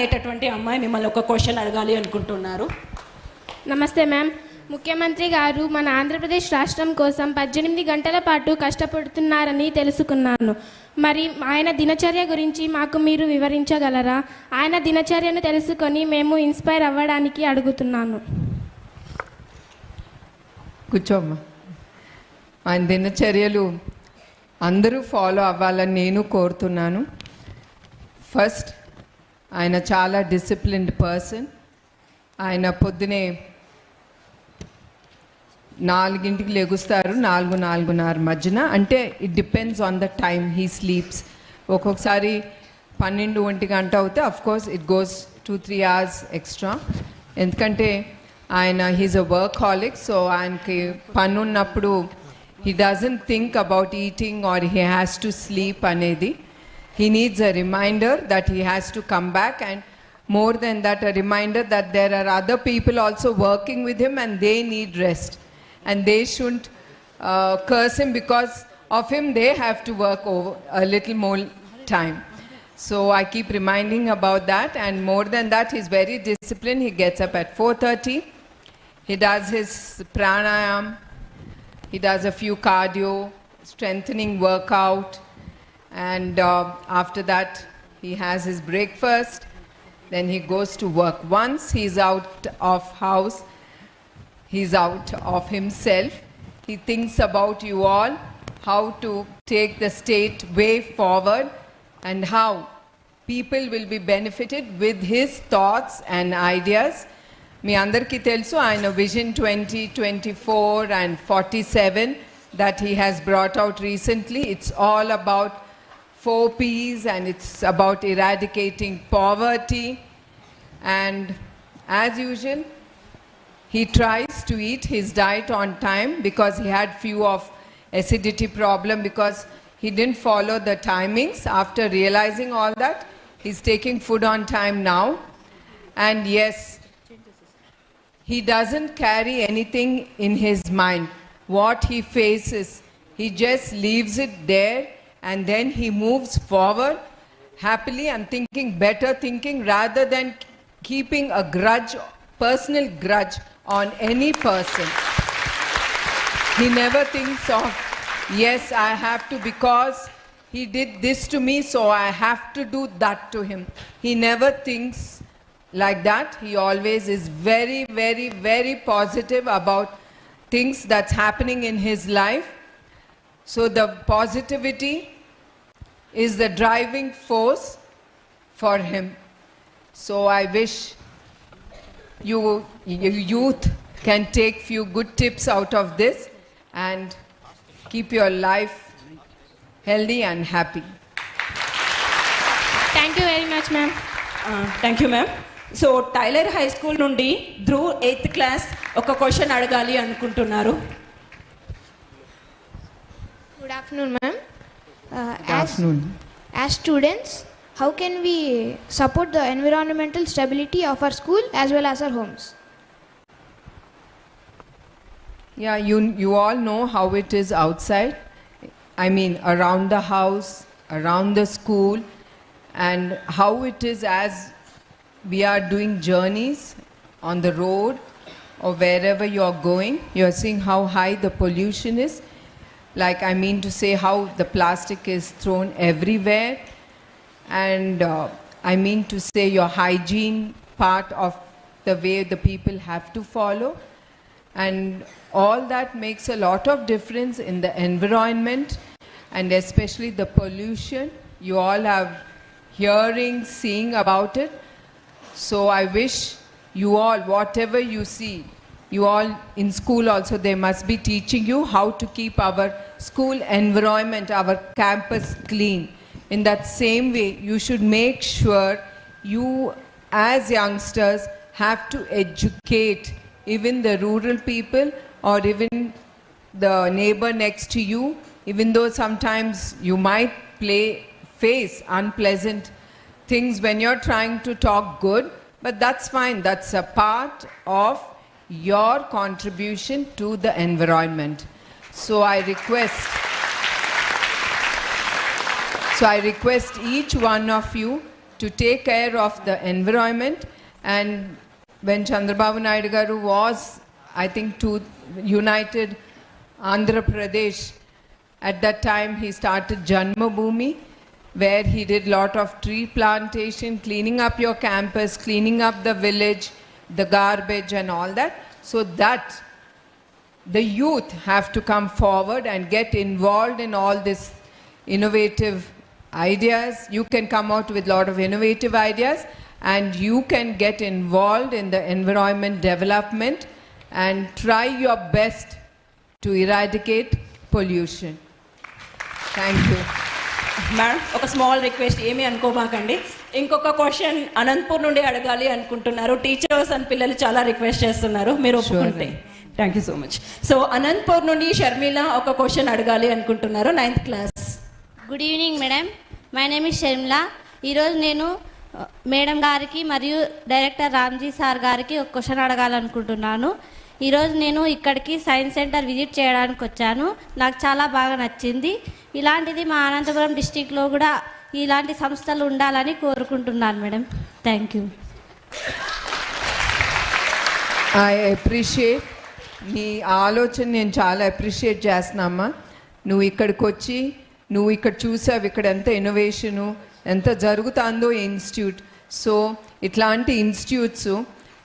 అనేటటువంటి అమ్మాయి మిమ్మల్ని ఒక క్వశ్చన్ అడగాలి అనుకుంటున్నారు. నమస్తే మ్యామ్. ముఖ్యమంత్రి గారు మన ఆంధ్రప్రదేశ్ రాష్ట్రం కోసం 18 గంటల పాటు కష్టపడుతున్నారని తెలుసుకున్నాను. మరి ఆయన దినచర్య గురించి మాకు మీరు వివరించగలరా? ఆయన దినచర్యను తెలుసుకొని మేము ఇన్స్పైర్ అవ్వడానికి అడుగుతున్నాను. కూర్చోమ్మా. ఆయన దినచర్యలు అందరూ ఫాలో అవ్వాలని నేను కోరుతున్నాను. ఫస్ట్, ఆయన చాలా డిసిప్లిన్డ్ పర్సన్. ఆయన పొద్దునే 4ంటికి లెగుస్తారు, 4-4:30 మధ్యన. అంటే it depends on the time he sleeps. ఒక్కొక్కసారి 12-1 గంట అవుతే of course it goes 2-3 hours extra. ఎందుకంటే ఆయన హీజ్ అ వర్కాలిక్. సో ఆయనకి పని ఉన్నప్పుడు he doesn't think about eating or he has to sleep anedi. He needs a reminder that he has to come back, and more than that, a reminder that there are other people also working with him and they need rest, and they shouldn't curse him because of him. They have to work over a little more time. So I keep reminding about that, and more than that, he's very disciplined. He gets up at 4:30. He does his pranayam. He does a few cardio, strengthening workout, and after that he has his breakfast. Then he goes to work. Once he's out of house, he's out of himself. He thinks about you all, how to take the state way forward and how people will be benefited with his thoughts and ideas. మీ అందరికీ తెలుసు ఆయన vision 2024 and 47 that he has brought out recently. It's all about 4 P's, and it's about eradicating poverty. And as usual, he tries to eat his diet on time because he had few of acidity problem because he didn't follow the timings. After realizing all that, he's taking food on time now. And yes, he doesn't carry anything in his mind. What he faces, he just leaves it there, and then he moves forward happily and thinking better thinking rather than keeping a grudge, personal grudge on any person. He never thinks of, yes, I have to because he did this to me, so I have to do that to him. He never thinks like that. He always is very, very, very positive about things that's happening in his life. So the positivity is the driving force for him. So I wish you youth can take few good tips out of this and keep your life healthy and happy. Thank you very much, ma'am. Thank you ma'am. So Tyler high school నుండి Dhruv 8th class ఒక question అడగాలి అనుకుంటున్నారు. Good afternoon, ma'am. Good afternoon. As students, how can we support the environmental stability of our school as well as our homes? Yeah, you all know how it is outside. I mean, around the house, around the school, and how it is as we are doing journeys on the road or wherever you're going. You're seeing how high the pollution is. Like, I mean to say how the plastic is thrown everywhere. And I mean to say your hygiene part of the way the people have to follow. And all that makes a lot of difference in the environment, and especially the pollution. You all have hearing, seeing about it. So I wish you all, whatever you see, you all in school also, they must be teaching you how to keep our school environment, our campus clean. In that same way, you should make sure you as youngsters have to educate even the rural people or even the neighbor next to you, even though sometimes you might face unpleasant things when you're trying to talk good, but that's fine. That's a part of your contribution to the environment. So I request each one of you to take care of the environment. And when Chandrababu Naidu garu was, I think, to united Andhra Pradesh, at that time he started Janmabhoomi, where he did lot of tree plantation, cleaning up your campus, cleaning up the village, the garbage and all that, so that the youth have to come forward and get involved in all this innovative ideas. You can come out with lot of innovative ideas, and you can get involved in the environment development and try your best to eradicate pollution. Thank you. Madam ఒక small request, ఏమీ అనుకోబాకండి. ఇంకొక question Anantapur నుండి అడగాలి అనుకుంటున్నారు. Teachers and పిల్లలు చాలా request చేస్తున్నారు, మీరు ఒప్పుకుంటే. Thank you so much. So Anantapur నుండి షర్మిల ఒక క్వశ్చన్ అడగాలి అనుకుంటున్నారు, 9th class. Good evening madam, my name is Sharmila. ఈరోజు నేను మేడం గారికి మరియు డైరెక్టర్ రామ్జీ సార్ గారికి ఒక క్వశ్చన్ అడగాలనుకుంటున్నాను. ఈరోజు నేను ఇక్కడికి సైన్స్ సెంటర్ విజిట్ చేయడానికి వచ్చాను. నాకు చాలా బాగా నచ్చింది. ఇలాంటిది మా అనంతపురం డిస్టిక్లో కూడా ఇలాంటి సంస్థలు ఉండాలని కోరుకుంటున్నాను madam. Thank you. I appreciate నీ ఆలోచన, నేను చాలా అప్రిషియేట్ చేస్తున్నామ్మా. నువ్వు ఇక్కడికి వచ్చి నువ్వు ఇక్కడ చూసావు ఇక్కడ ఎంత ఇన్నోవేషను ఎంత జరుగుతుందో ఇన్స్టిట్యూట్. సో ఇట్లాంటి ఇన్స్టిట్యూట్స్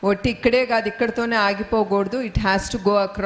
ఒట్టి ఇక్కడే కాదు, ఇక్కడితోనే ఆగిపోకూడదు. It has to go across.